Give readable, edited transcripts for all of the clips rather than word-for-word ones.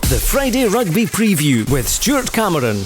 The Friday Rugby Preview with Stuart Cameron.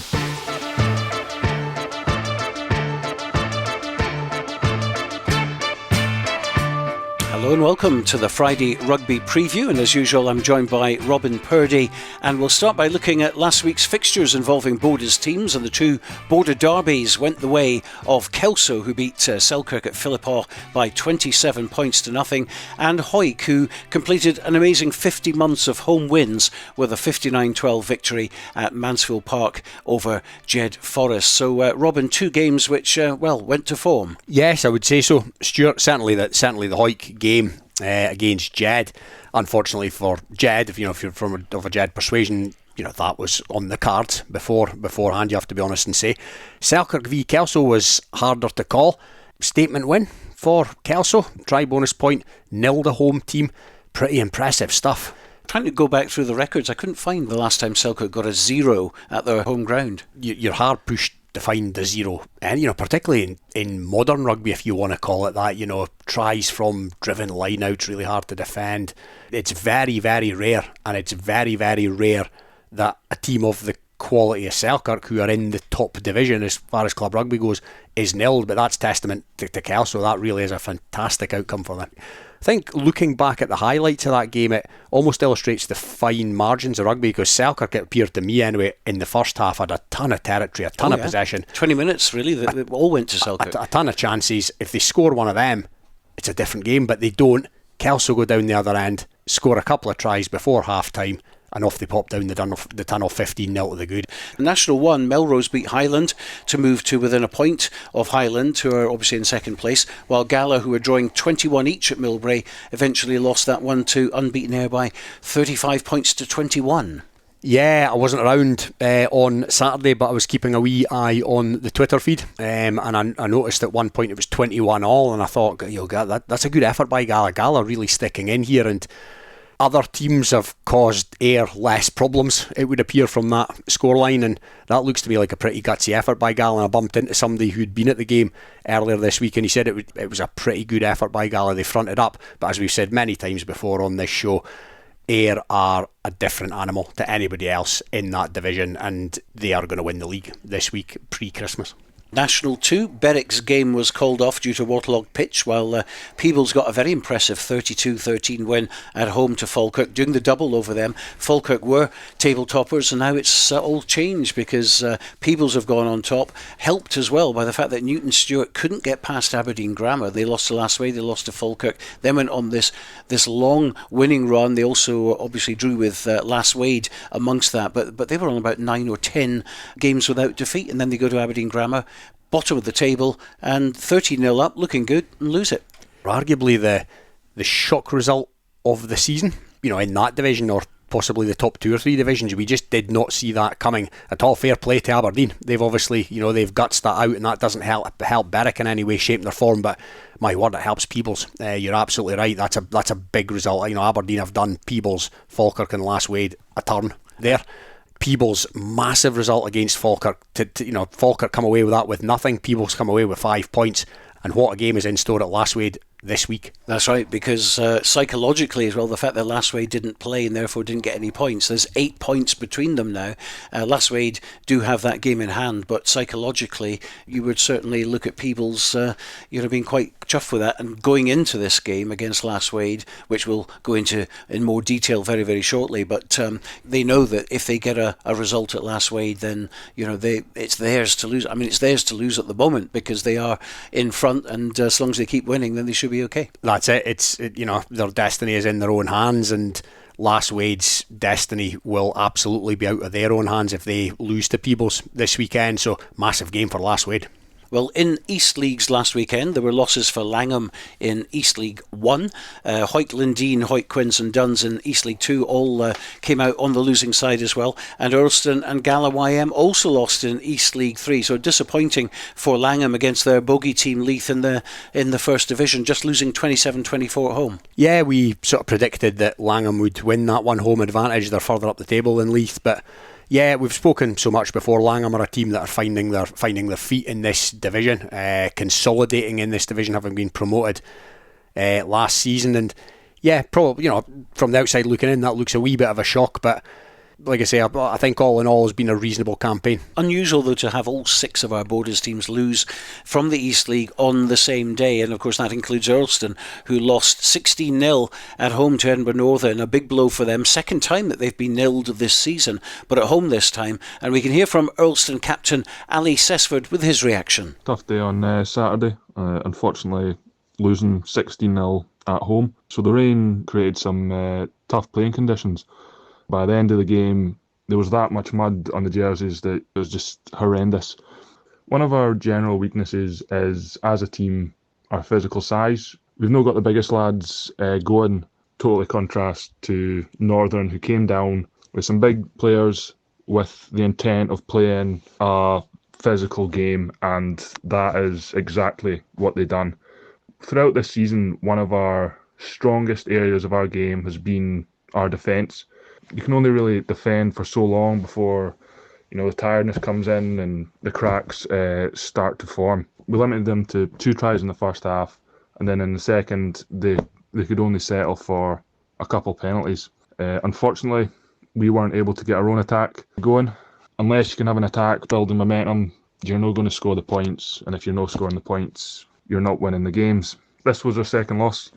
Hello and welcome to the Friday Rugby Preview, and as usual I'm joined by Purdie, and we'll start by looking at last week's fixtures involving Boda's teams, and the two Boda derbies went the way of Kelso, who beat Selkirk at Philiphaugh by 27 points to nothing, and Hawick, who completed an amazing 50 months of home wins with a 59-12 victory at Mansfield Park over Jed Forest. So Robin, two games which went to form. Yes, I would say so, Stuart. Certainly the Hawick game against Jed. Unfortunately for Jed, if you're from a Jed persuasion, that was on the cards beforehand, you have to be honest and say. Selkirk v Kelso was harder to call. Statement win for Kelso. Try bonus point, nil the home team. Pretty impressive stuff. Trying to go back through the records, I couldn't find the last time Selkirk got a 0 at their home ground. You're hard pushed to find the 0, and particularly in modern rugby, if you want to call it that. Tries from driven line out's really hard to defend. It's very, very rare, and it's very, very rare that a team of the quality of Selkirk, who are in the top division as far as club rugby goes, is nilled. But that's testament to Kelso. That really is a fantastic outcome for them. I think looking back at the highlights of that game, it almost illustrates the fine margins of rugby, because Selkirk, it appeared to me anyway, in the first half had a ton of territory, a ton of possession. 20 minutes really, they all went to Selkirk. A ton of chances. If they score one of them, it's a different game, but they don't. Kelso go down the other end, score a couple of tries before half time, and off they pop down the tunnel 15-0 to the good. National 1, Melrose beat Highland to move to within a point of Highland, who are obviously in second place, while Gala, who were drawing 21 each at Millbrae, eventually lost that one to Unbeaten Air by 35 points to 21. Yeah, I wasn't around on Saturday, but I was keeping a wee eye on the Twitter feed, and I noticed at one point it was 21-all, and I thought, that's a good effort by Gala. Gala really sticking in here, and other teams have caused Ayr less problems, it would appear, from that scoreline, and that looks to me like a pretty gutsy effort by Gala. And I bumped into somebody who'd been at the game earlier this week, and he said it was a pretty good effort by Gala. They fronted up, but as we've said many times before on this show, Ayr are a different animal to anybody else in that division, and they are going to win the league this week pre-Christmas. National 2, Berwick's game was called off due to waterlogged pitch, while Peebles got a very impressive 32-13 win at home to Falkirk, doing the double over them. Falkirk were table toppers, and now it's all changed, because Peebles have gone on top, helped as well by the fact that Newton Stuart couldn't get past Aberdeen Grammar. They lost to Lastway, they lost to Falkirk, then went on this long winning run. They also obviously drew with Lastwade amongst that, but they were on about 9 or 10 games without defeat, and then they go to Aberdeen Grammar, bottom of the table, and 13-0 up, looking good, and lose it. Arguably the shock result of the season, in that division, or possibly the top 2 or 3 divisions. We just did not see that coming at all. Fair play to Aberdeen. They've obviously, they've gutsed that out, and that doesn't help Berwick in any way, shape or form, but my word, it helps Peebles. You're absolutely right. That's a big result. Aberdeen have done Peebles, Falkirk and Lastwade a turn there. Peebles' massive result against Falkirk. Falkirk come away with that with nothing. Peebles come away with 5 points. And what a game is in store at Lastwade this week. That's right, because psychologically as well, the fact that Lastwade didn't play and therefore didn't get any points, there's 8 points between them now. Lastwade do have that game in hand, but psychologically you would certainly look at Peebles being quite chuffed with that, and going into this game against Lastwade, which we'll go into in more detail very, very shortly, but they know that if they get a result at Lastwade, then it's theirs to lose. It's theirs to lose at the moment, because they are in front, and as long as they keep winning, then they should be okay. That's it. Their destiny is in their own hands, and Lastwade's destiny will absolutely be out of their own hands if they lose to Peebles this weekend. So massive game for Lastwade. Well, in East Leagues last weekend, there were losses for Langham in East League 1. Hoyt Lindeen, Hoyt Quinns and Duns in East League 2 all came out on the losing side as well. And Earlston and Gala YM also lost in East League 3. So disappointing for Langham against their bogey team Leith in the first division, just losing 27-24 at home. Yeah, we sort of predicted that Langham would win that one home advantage. They're further up the table than Leith, but yeah, we've spoken so much before. Langham are a team that are finding their feet in this division, consolidating in this division, having been promoted last season. And yeah, probably, from the outside looking in, that looks a wee bit of a shock, but like I say, I think all in all has been a reasonable campaign. Unusual, though, to have all 6 of our Borders teams lose from the East League on the same day, and of course that includes Earlston, who lost 16-0 at home to Edinburgh Northern, a big blow for them. Second time that they've been nilled this season, but at home this time. And we can hear from Earlston captain Ali Sessford with his reaction. Tough day on Saturday, unfortunately losing 16-0 at home. So the rain created some tough playing conditions. By the end of the game, there was that much mud on the jerseys that it was just horrendous. One of our general weaknesses is, as a team, our physical size. We've not got the biggest lads going, totally contrast to Northern, who came down with some big players with the intent of playing a physical game, and that is exactly what they done. Throughout this season, one of our strongest areas of our game has been our defence. You can only really defend for so long before, the tiredness comes in and the cracks start to form. We limited them to 2 tries in the first half, and then in the second, they could only settle for a couple penalties. Unfortunately, we weren't able to get our own attack going. Unless you can have an attack building momentum, you're not going to score the points, and if you're not scoring the points, you're not winning the games. This was our second loss.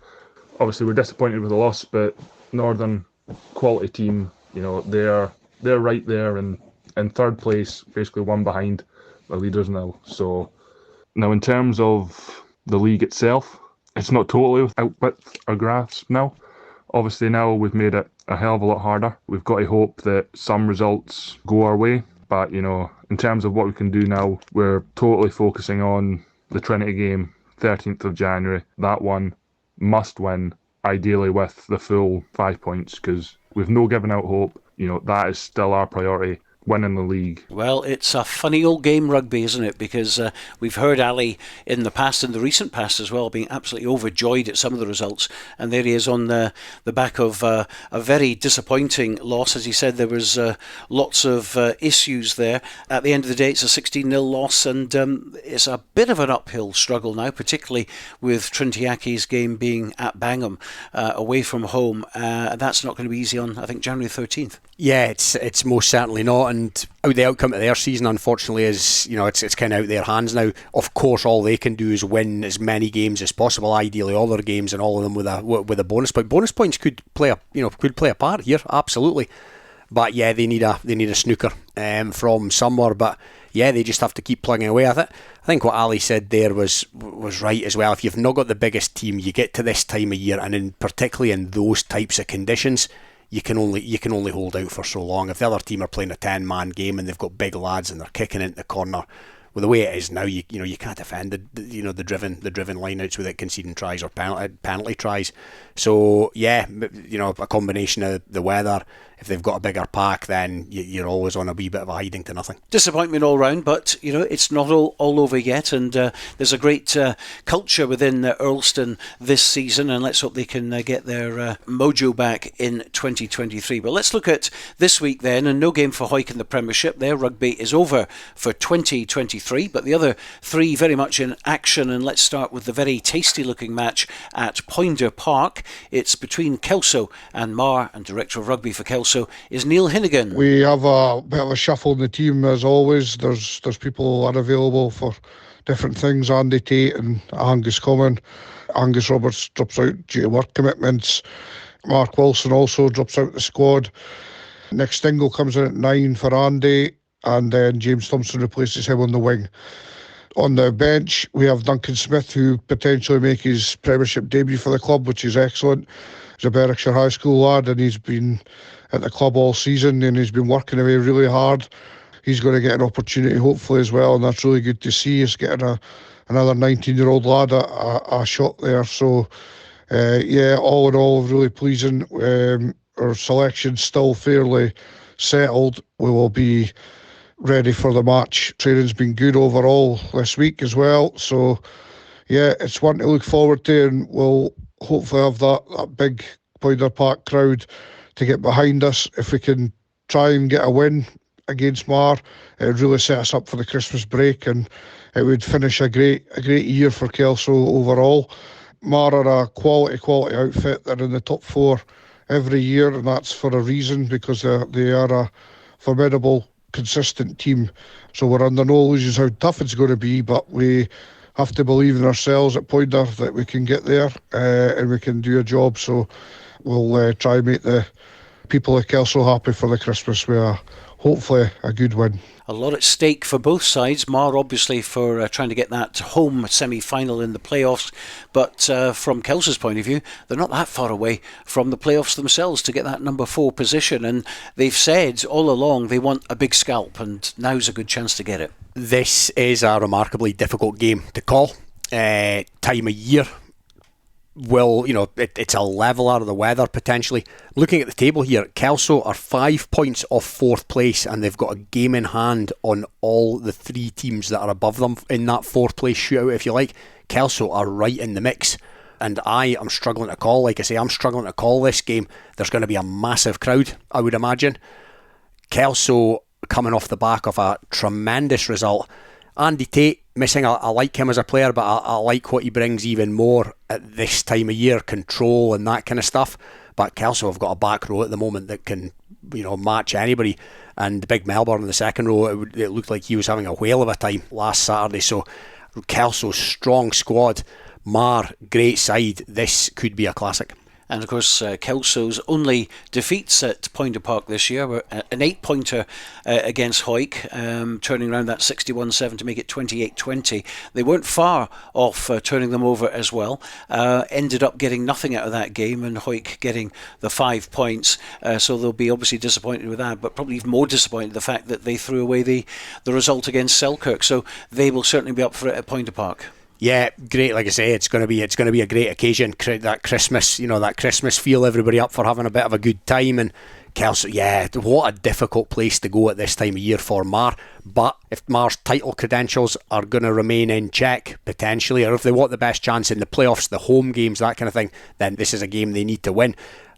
Obviously, we're disappointed with the loss, but Northern, quality team, they're right there in third place, basically one behind the leaders now. So now in terms of the league itself, it's not totally out with our grasp now. Obviously now we've made it a hell of a lot harder. We've got to hope that some results go our way, but in terms of what we can do now, we're totally focusing on the Trinity game, 13th of January. That one must win, ideally with the full 5 points, because we've no given out hope. That is still our priority, winning the league. Well, it's a funny old game, rugby, isn't it? Because we've heard Ali in the past, in the recent past as well, being absolutely overjoyed at some of the results. And there he is on the back of a very disappointing loss. As he said, there was lots of issues there. At the end of the day, it's a 16-0 loss, and it's a bit of an uphill struggle now, particularly with Trintiaki's game being at Bangham, away from home. That's not going to be easy on, I think, January 13th. Yeah, it's most certainly not. And the outcome of their season, unfortunately, is it's kind of out of their hands now. Of course, all they can do is win as many games as possible. Ideally, all their games and all of them with a bonus point. Bonus points could play a part here, absolutely. But yeah, they need a snooker from somewhere. But yeah, they just have to keep plugging away. I think what Ali said there was right as well. If you've not got the biggest team, you get to this time of year, and particularly in those types of conditions, you can only hold out for so long. If the other team are playing a 10-man game and they've got big lads and they're kicking it in the corner, well, the way it is now, you can't defend the driven lineouts without conceding tries or penalty tries. So yeah, a combination of the weather. If they've got a bigger pack, then you're always on a wee bit of a hiding to nothing. Disappointment all round, but it's not all over yet, and there's a great culture within Earlston this season, and let's hope they can get their mojo back in 2023. But let's look at this week then, and no game for Hawick in the Premiership. Their rugby is over for 2023, but the other 3 very much in action, and let's start with the very tasty looking match at Poinder Park. It's between Kelso and Mar, and Director of Rugby for Kelso is Neil Hinnigan. We have a bit of a shuffle in the team as always. There's people unavailable for different things. Andy Tate and Angus Common. Angus Roberts drops out due to work commitments. Mark Wilson also drops out the squad. Nick Stingle comes in at 9 for Andy, and then James Thompson replaces him on the wing. On the bench, we have Duncan Smith, who potentially make his Premiership debut for the club, which is excellent. He's a Berwickshire High School lad, and he's been at the club all season, and he's been working away really hard. He's going to get an opportunity, hopefully, as well, and that's really good to see. He's getting another 19-year-old lad a shot there. So, yeah, all in all, really pleasing. Our selection's still fairly settled. We will be ready for the match. Training's been good overall this week as well. So, yeah, it's one to look forward to, and we'll hopefully have that big Poinder Park crowd to get behind us. If we can try and get a win against Mar, it would really set us up for the Christmas break, and it would finish a great year for Kelso overall. Mar are a quality outfit. They're in the top 4 every year, and that's for a reason, because they are a formidable, consistent team. So we're under no illusions how tough it's going to be, but we have to believe in ourselves at Pointer that we can get there and we can do a job. So we'll try and make the people of Kelso happy for the Christmas with hopefully a good win. A lot at stake for both sides. Mar obviously for trying to get that home semi-final in the playoffs, but from Kelso's point of view, they're not that far away from the playoffs themselves to get that number 4 position, and they've said all along they want a big scalp, and now's a good chance to get it. This is a remarkably difficult game to call. Time of year, well, it's a leveler of the weather potentially. Looking at the table here, Kelso are 5 points off 4th place, and they've got a game in hand on all the 3 teams that are above them in that 4th place shootout, if you like. Kelso are right in the mix, and I am struggling to call. Like I say, I'm struggling to call this game. There's going to be a massive crowd, I would imagine. Kelso coming off the back of a tremendous result. Andy Tate missing, I like him as a player, but I like what he brings even more at this time of year, control and that kind of stuff. But Kelso have got a back row at the moment that can, match anybody. And Big Melbourne in the second row, it looked like he was having a whale of a time last Saturday. So Kelso's strong squad, Mar, great side. This could be a classic. And of course, Kelso's only defeats at Pointer Park this year were an 8-pointer against Hawick, turning around that 61-7 to make it 28-20. They weren't far off turning them over as well. Ended up getting nothing out of that game, and Hawick getting the 5 points. So they'll be obviously disappointed with that, but probably even more disappointed the fact that they threw away the result against Selkirk. So they will certainly be up for it at Pointer Park. Yeah, great. Like I say, it's going to be a great occasion. That Christmas, that Christmas feel. Everybody up for having a bit of a good time. And Kelso, yeah, what a difficult place to go at this time of year for Mar. But if Mar's title credentials are going to remain in check potentially, or if they want the best chance in the playoffs, the home games, that kind of thing, then this is a game they need to win.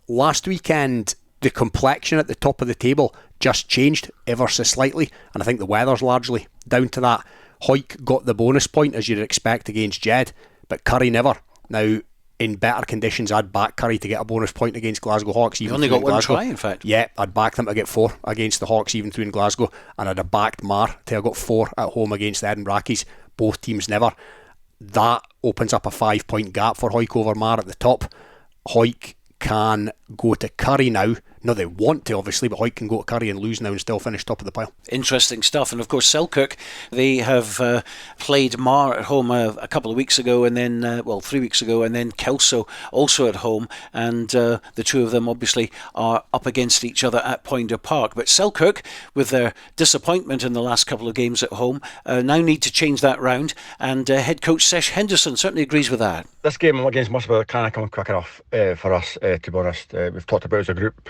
Last weekend, the complexion at the top of the table just changed ever so slightly, and I think the weather's largely down to that. Hawick got the bonus point, as you'd expect, against Jed, but Curry never. Now, in better conditions, I'd back Curry to get a bonus point against Glasgow Hawks. You've only got one try, in fact. Yeah, I'd back them to get 4 against the Hawks, even through in Glasgow, and I'd have backed Mar to have got 4 at home against the Edinburgh Accies. Both teams never. That opens up a 5-point gap for Hawick over Mar at the top. Hawick can go to Curry now. No, they want to, obviously, but Hawick can go to Curry and lose now and still finish top of the pile. Interesting stuff. And of course, Selkirk, they have played Mar at home a couple of weeks ago, and then, 3 weeks ago, and then Kelso also at home. And the two of them obviously are up against each other at Pointer Park. But Selkirk, with their disappointment in the last couple of games at home, now need to change that round. And head coach Sesh Henderson certainly agrees with that. This game against Musselburgh can't come quick enough for us, to be honest. We've talked about it as a group.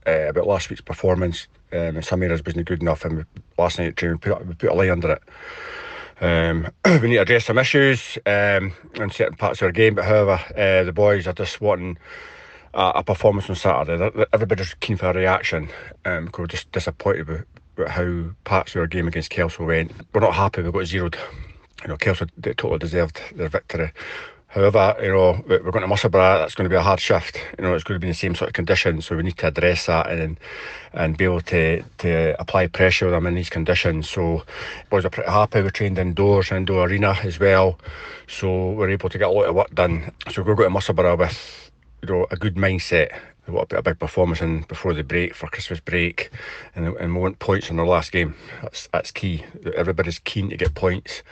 About last week's performance, in some areas wasn't good enough, and last night at training we put a line under it. We need to address some issues in certain parts of our game, but however, the boys are just wanting a performance on Saturday. Everybody's keen for a reaction, because we're just disappointed with how parts of our game against Kelso went. We're not happy we got zeroed. Kelso totally deserved their victory. However, we're going to Musselburgh. That's going to be a hard shift. It's going to be in the same sort of conditions, so we need to address that and be able to apply pressure on them in these conditions. So, boys are pretty happy. We trained indoors, indoor arena as well, so we're able to get a lot of work done. So we're going to Musselburgh with a good mindset. We want to put a big performance in before the break, for Christmas break, and we want points in our last game. That's key. Everybody's keen to get points.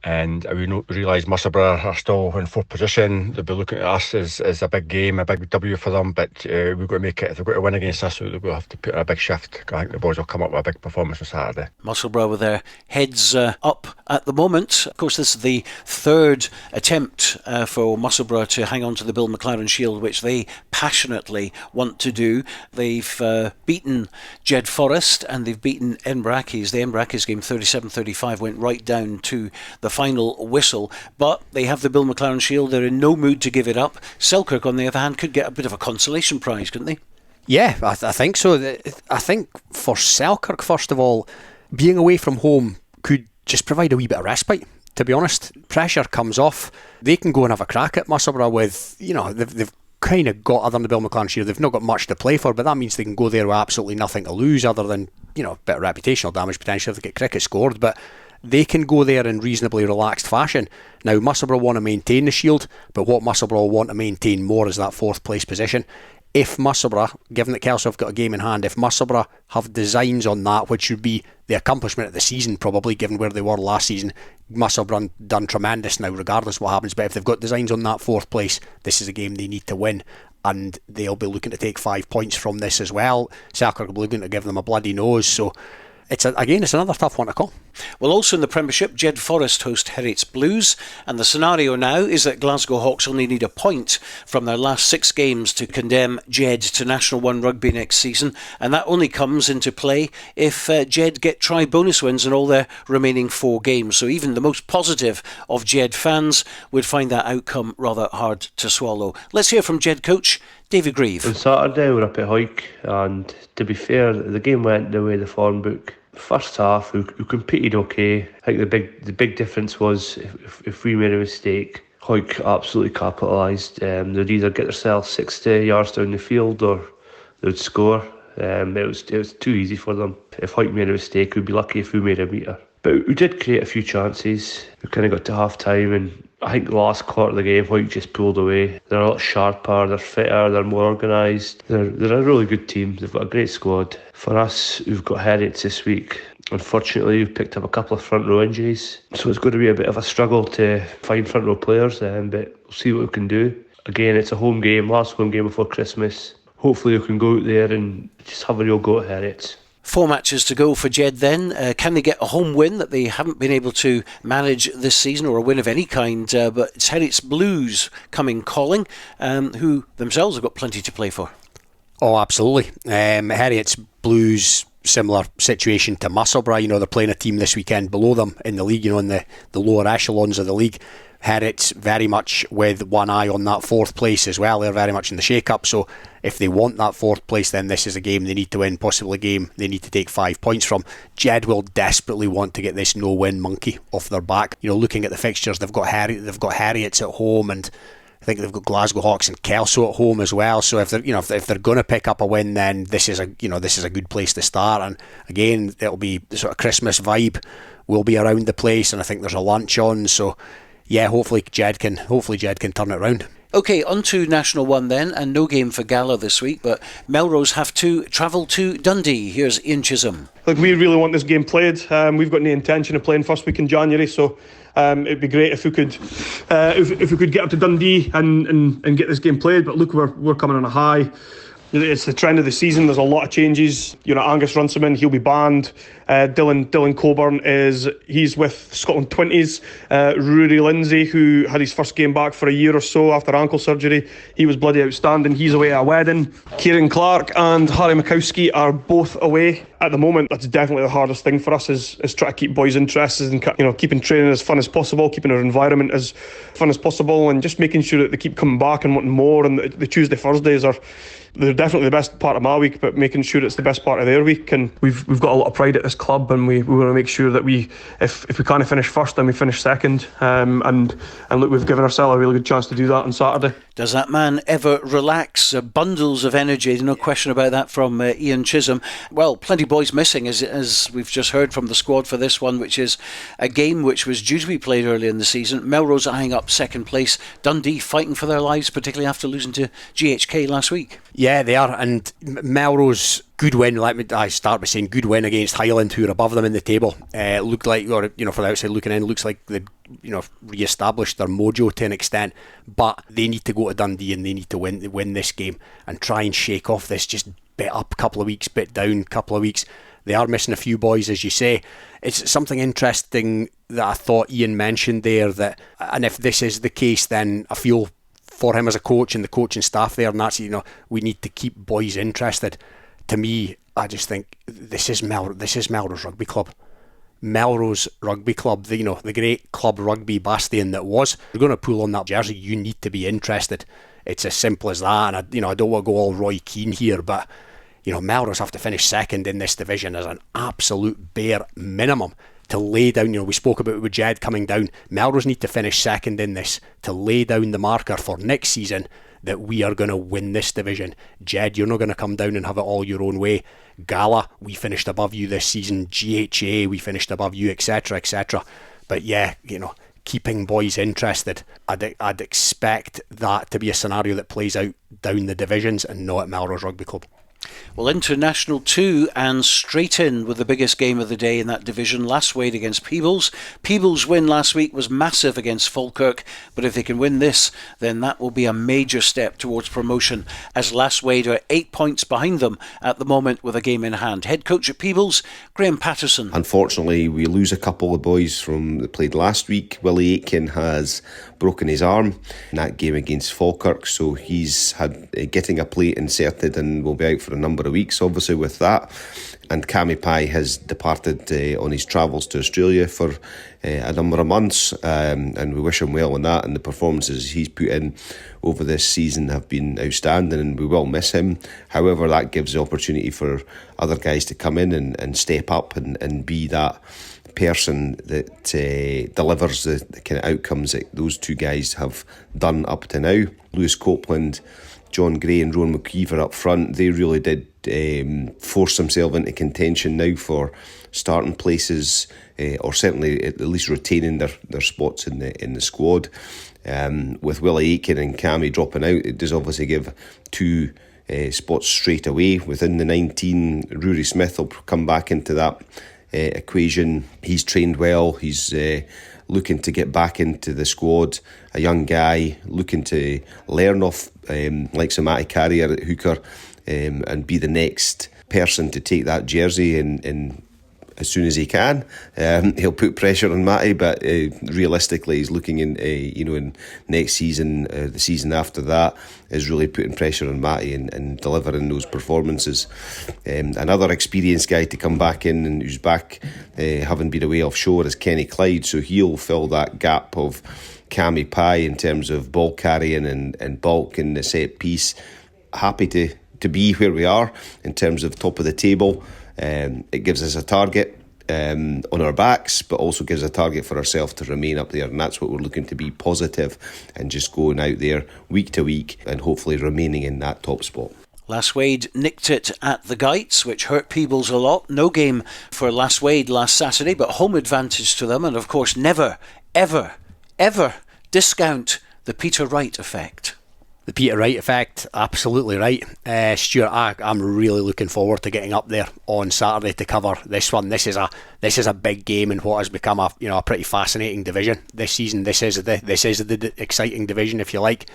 And we realise Musselburgh are still in 4th position. They'll be looking at us as a big game, a big W for them. But we've got to make it. If they've got to win against us, we'll have to put in a big shift. I think the boys will come up with a big performance on Saturday. Musselburgh with their heads up at the moment. Of course, this is the 3rd attempt for Musselburgh to hang on to the Bill McLaren Shield, which they passionately want to do. They've beaten Jed Forest and they've beaten Edinburgh Accies. The Edinburgh Accies game 37-35 went right down to the final whistle, but they have the Bill McLaren Shield. They're in no mood to give it up. Selkirk, on the other hand, could get a bit of a consolation prize, couldn't they? Yeah, I think so. I think for Selkirk, first of all, being away from home could just provide a wee bit of respite, to be honest. Pressure comes off. They can go and have a crack at Musselburgh with, they've kind of got, other than the Bill McLaren Shearer, they've not got much to play for, but that means they can go there with absolutely nothing to lose other than, a bit of reputational damage potentially if they get cricket scored, but they can go there in reasonably relaxed fashion. Now, Musselburgh want to maintain the Shield, but what Musselburgh want to maintain more is that 4th place position. If Musselburgh, given that Kelso have got a game in hand, if Musselburgh have designs on that, which would be the accomplishment of the season probably, given where they were last season, Musselburgh done tremendous now regardless of what happens, but if they've got designs on that 4th place, this is a game they need to win, and they'll be looking to take 5 points from this as well. Selkirk will be looking to give them a bloody nose, so it's another tough one to call. Well, also in the Premiership, Jed Forest host Heriots Blues, and the scenario now is that Glasgow Hawks only need a point from their last 6 games to condemn Jed to National 1 Rugby next season, and that only comes into play if Jed get bonus wins in all their remaining 4 games. So even the most positive of Jed fans would find that outcome rather hard to swallow. Let's hear from Jed coach David Grieve. On Saturday we were up at Hawick, and to be fair, the game went the way of the form book. First half, we competed okay. I think the big difference was if we made a mistake, Hawick absolutely capitalised. They'd either get themselves 60 yards down the field or they'd score. It was too easy for them. If Hawick made a mistake, we'd be lucky if we made a metre. But we did create a few chances. We kind of got to half time, and I think the last quarter of the game, Hawick just pulled away. They're a lot sharper, they're fitter, they're more organised. They're a really good team. They've got a great squad. For us, we've got Heriots this week. Unfortunately, we've picked up a couple of front row injuries, so it's going to be a bit of a struggle to find front row players, but we'll see what we can do. Again, it's a home game, last home game before Christmas. Hopefully we can go out there and just have a real go at Heriots. 4 matches to go for Jed then. Can they get a home win that they haven't been able to manage this season, or a win of any kind? But it's Heriots Blues calling, who themselves have got plenty to play for. Oh, absolutely. Heriots Blues, similar situation to Musselburgh. They're playing a team this weekend below them in the league, in the lower echelons of the league. Heriots very much with one eye on that 4th place as well. They're very much in the shake-up, so if they want that 4th place, then this is a game they need to win, possibly a game they need to take 5 points from. Jed will desperately want to get this no-win monkey off their back. Looking at the fixtures, they've got Heriots at home, and I think they've got Glasgow Hawks and Kelso at home as well. So if they're going to pick up a win, then this is a good place to start. And again, it'll be the sort of Christmas vibe will be around the place, and I think there's a lunch on. So yeah, hopefully Jed can turn it around. OK, on to National 1 then, and no game for Gala this week, but Melrose have to travel to Dundee. Here's Ian Chisholm. Look, we really want this game played. We've got no intention of playing first week in January, so it'd be great if we could get up to Dundee and get this game played. But look, we're coming on a high. It's the trend of the season. There's a lot of changes. Angus Runciman, he'll be banned. Dylan Coburn he's with Scotland 20s. Rory Lindsay, who had his first game back for a year or so after ankle surgery, he was bloody outstanding. He's away at a wedding. Kieran Clark and Harry Mikowski are both away. At the moment, that's definitely the hardest thing for us is try to keep boys interested and keeping training as fun as possible, keeping our environment as fun as possible, and just making sure that they keep coming back and wanting more. And the Tuesday Thursdays they're definitely the best part of my week, but making sure it's the best part of their week. And we've got a lot of pride at this club, and we want to make sure that if we can't finish first, then we finish second. And look, we've given ourselves a really good chance to do that on Saturday. Does that man ever relax? Bundles of energy, no question about that from Ian Chisholm. Well, plenty of boys missing, as we've just heard from the squad for this one, which is a game which was due to be played early in the season. Melrose eyeing up second place. Dundee fighting for their lives, particularly after losing to GHK last week. Yeah, they are, and Melrose, good win. I start by saying good win against Highland, who are above them in the table. Looked like, for the outside looking in, looks like they'd re-established their mojo to an extent, but they need to go to Dundee and they need to win this game and try and shake off this just bit up couple of weeks, bit down couple of weeks. They are missing a few boys, as you say. It's something interesting that I thought Ian mentioned there, and if this is the case, then I feel for him as a coach and the coaching staff there, and that's, we need to keep boys interested. To me, I just think this is Melrose Rugby Club. Melrose Rugby Club, the great club rugby bastion that was. You're going to pull on that jersey, you need to be interested. It's as simple as that. And I don't want to go all Roy Keane here, but Melrose have to finish second in this division as an absolute bare minimum to lay down. We spoke about it with Jed coming down. Melrose need to finish second in this to lay down the marker for next season that we are going to win this division. Jed, you're not going to come down and have it all your own way. Gala, we finished above you this season. GHA, we finished above you, etc, etc. But yeah, keeping boys interested, I'd expect that to be a scenario that plays out down the divisions and not at Melrose Rugby Club. Well, International 2 and straight in with the biggest game of the day in that division, Lasswade against Peebles. Peebles' win last week was massive against Falkirk, but if they can win this, then that will be a major step towards promotion, as Lasswade are 8 points behind them at the moment with a game in hand. Head coach at Peebles, Graham Patterson. Unfortunately, we lose a couple of boys that played last week. Willie Aitken has broken his arm in that game against Falkirk, so he's had getting a plate inserted and will be out for a number of weeks, obviously, with that. And Cammy Pye has departed on his travels to Australia for a number of months, and we wish him well on that. And the performances he's put in over this season have been outstanding, and we will miss him. However, that gives the opportunity for other guys to come in and step up and be that person that delivers the kind of outcomes that those two guys have done up to now. Lewis Copeland, John Gray and Rowan McKeever up front, they really did force themselves into contention now for starting places, or certainly at least retaining their spots in the squad. With Willie Aitken and Cammy dropping out, it does obviously give two spots straight away within the 19. Rory Smith will come back into that equation. He's trained well. He's looking to get back into the squad. A young guy looking to learn off like Matty Carrier at hooker, and be the next person to take that jersey in as soon as he can. He'll put pressure on Matty, but realistically he's looking in next season, the season after that, is really putting pressure on Matty and delivering those performances. Another experienced guy to come back in and who's back having been away offshore is Kenny Clyde, so he'll fill that gap of Cammy Pye in terms of ball carrying and bulk in the set piece. Happy to be where we are in terms of top of the table. It gives us a target on our backs, but also gives a target for ourselves to remain up there, and that's what we're looking to be positive and just going out there week to week and hopefully remaining in that top spot. Lasswade nicked it at the Gites, which hurt Peebles a lot. No game for Lasswade last Saturday, but home advantage to them, and of course never, ever, ever discount the Peter Wright effect. The Peter Wright effect, absolutely right. Stuart, I'm really looking forward to getting up there on Saturday to cover this one. This is a big game in what has become a pretty fascinating division this season. This is the exciting division, if you like.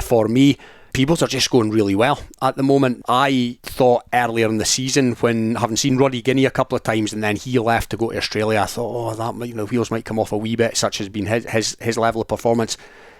For me, Peebles are just going really well at the moment. I thought earlier in the season, when having seen Roddy Guinea a couple of times and then he left to go to Australia, I thought, that wheels might come off a wee bit. Such has been his level of performance.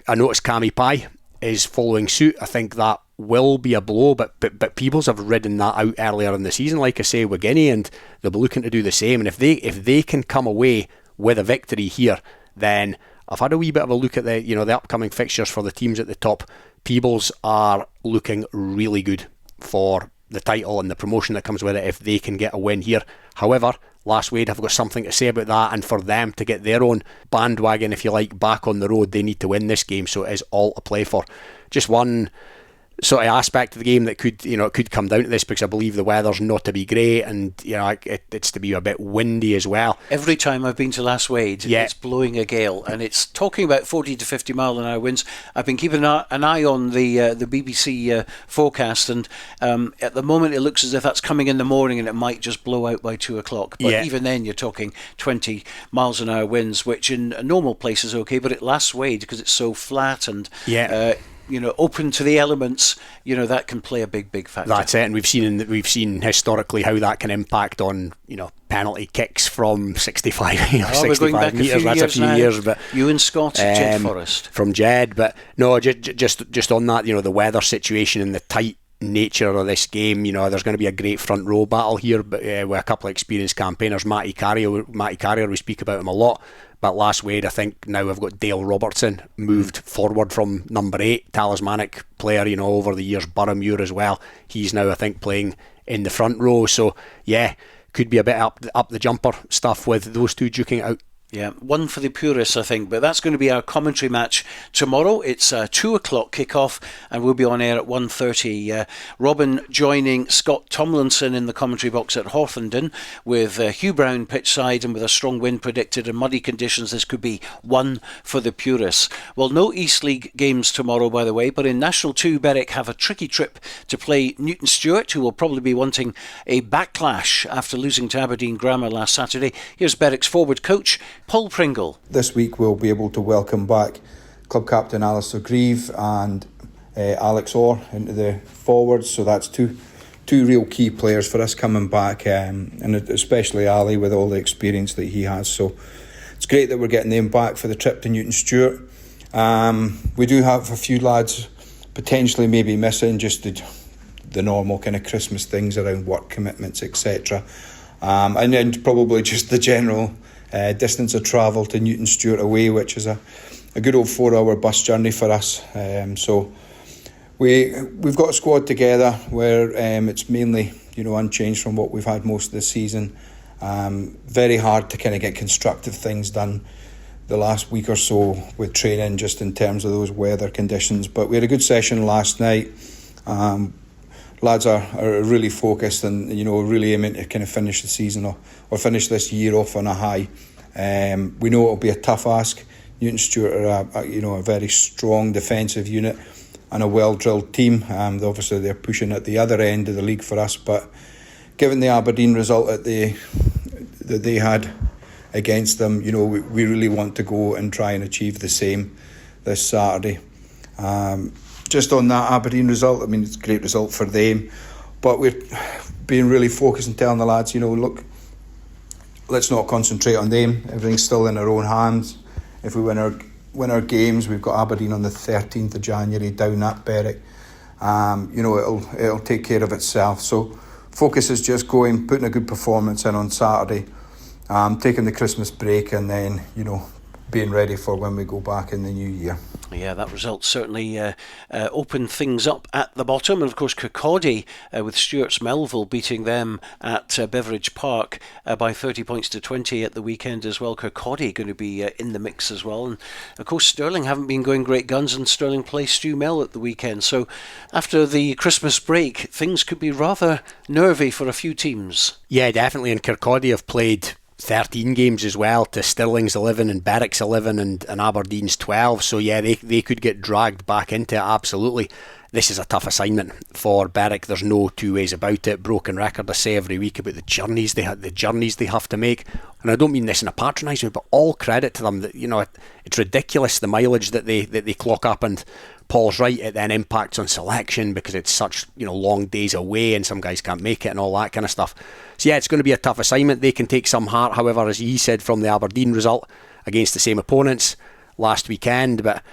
I noticed Cammy Pye is following suit. I think that will be a blow, but Peebles have ridden that out earlier in the season, like I say, with Guinea, and they'll be looking to do the same. And if they can come away with a victory here, then I've had a wee bit of a look at the upcoming fixtures for the teams at the top. Peebles are looking really good for the title and the promotion that comes with it if they can get a win here. However, Lasswade have got something to say about that, and for them to get their own bandwagon, if you like, back on the road, they need to win this game, so it is all to play for. Just one sort of aspect of the game that could come down to this, because I believe the weather's not to be great, and it's to be a bit windy as well. Every time I've been to Lasswade, it's blowing a gale, and it's talking about 40 to 50 mile an hour winds. I've been keeping an eye on the BBC forecast, and at the moment it looks as if that's coming in the morning and it might just blow out by 2 o'clock. But even then you're talking 20 miles an hour winds, which in a normal place is okay, but at Lasswade, because it's so flat and open to the elements, that can play a big factor. That's it, and we've seen historically how that can impact on penalty kicks from 65 65 metres. That's a few years, but you and Scott at Jed Forest from Jed, but no, just on that, the weather situation and the tight nature of this game, there's going to be a great front row battle here, but with a couple of experienced campaigners. Matty Carrier, we speak about him a lot. But Lasswade, I think now I've got Dale Robertson moved forward from number 8, talismanic player, over the years, Boroughmuir as well. He's now, I think, playing in the front row. So, yeah, could be a bit up the jumper stuff with those two duking it out Yeah, one for the purists, I think, but that's going to be our commentary match tomorrow. It's a 2 o'clock kick-off and we'll be on air at 1:30. Robin joining Scott Tomlinson in the commentary box at Hawthornden with Hugh Brown pitch side, and with a strong wind predicted and muddy conditions, this could be one for the purists. Well, no East League games tomorrow, by the way, but in National 2, Berwick have a tricky trip to play Newton Stuart, who will probably be wanting a backlash after losing to Aberdeen Grammar last Saturday. Here's Berwick's forward coach, Paul Pringle. This week we'll be able to welcome back club captain Alistair Grieve and Alex Orr into the forwards, so that's two real key players for us coming back, and especially Ali with all the experience that he has. So it's great that we're getting them back for the trip to Newton Stuart. We do have a few lads potentially maybe missing, just the normal kind of Christmas things around work commitments, etc. And then probably just the general distance of travel to Newton Stuart away, which is a good old 4-hour bus journey for us. So we've got a squad together where it's mainly unchanged from what we've had most of the season. Very hard to kind of get constructive things done the last week or so with training, just in terms of those weather conditions. But we had a good session last night. Lads are really focused and really aiming to kind of finish the season or finish this year off on a high. We know it'll be a tough ask. Newton Stuart are a very strong defensive unit and a well-drilled team. Obviously they're pushing at the other end of the league for us, but given the Aberdeen result that they had against them, we really want to go and try and achieve the same this Saturday. Just on that Aberdeen result, I mean, it's a great result for them, but we're being really focused and telling the lads, look, let's not concentrate on them. Everything's still in our own hands. If we win our games, we've got Aberdeen on the 13th of January down at Berwick. It'll take care of itself. So focus is just putting a good performance in on Saturday, taking the Christmas break, and then being ready for when we go back in the new year. Yeah, that result certainly opened things up at the bottom. And of course, Kirkcaldy with Stuart's Melville beating them at Beveridge Park by 30 points to 20 at the weekend as well. Kirkcaldy going to be in the mix as well. And of course, Stirling haven't been going great guns, and Stirling play Stu Mel at the weekend. So after the Christmas break, things could be rather nervy for a few teams. Yeah, definitely. And Kirkcaldy have played 13 games as well to Stirling's 11 and Berwick's 11 and Aberdeen's 12, so yeah, they could get dragged back into it, absolutely. This is a tough assignment for Berwick, there's no two ways about it. Broken record I say every week about the journeys they have to make, and I don't mean this in a patronising way, but all credit to them. That it's ridiculous the mileage that they clock up, and Paul's right, it then impacts on selection because it's such long days away and some guys can't make it and all that kind of stuff. So yeah, it's going to be a tough assignment. They can take some heart, however, as he said, from the Aberdeen result against the same opponents last weekend. But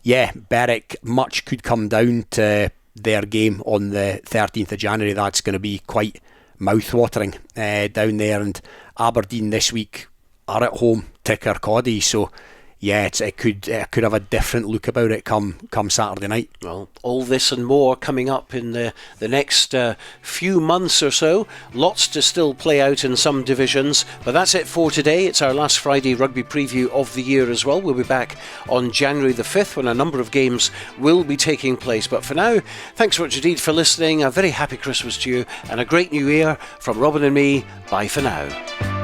yeah, Berwick, much could come down to their game on the 13th of January. That's going to be quite mouth-watering down there. And Aberdeen this week are at home to Kirkcaldy, so yeah, it could have a different look about it come Saturday night. Well, all this and more coming up in the next few months or so. Lots to still play out in some divisions, but that's it for today. It's our last Friday rugby preview of the year as well. We'll be back on January the 5th when a number of games will be taking place. But for now, thanks much indeed for listening. A very happy Christmas to you and a great new year from Robin and me. Bye for now.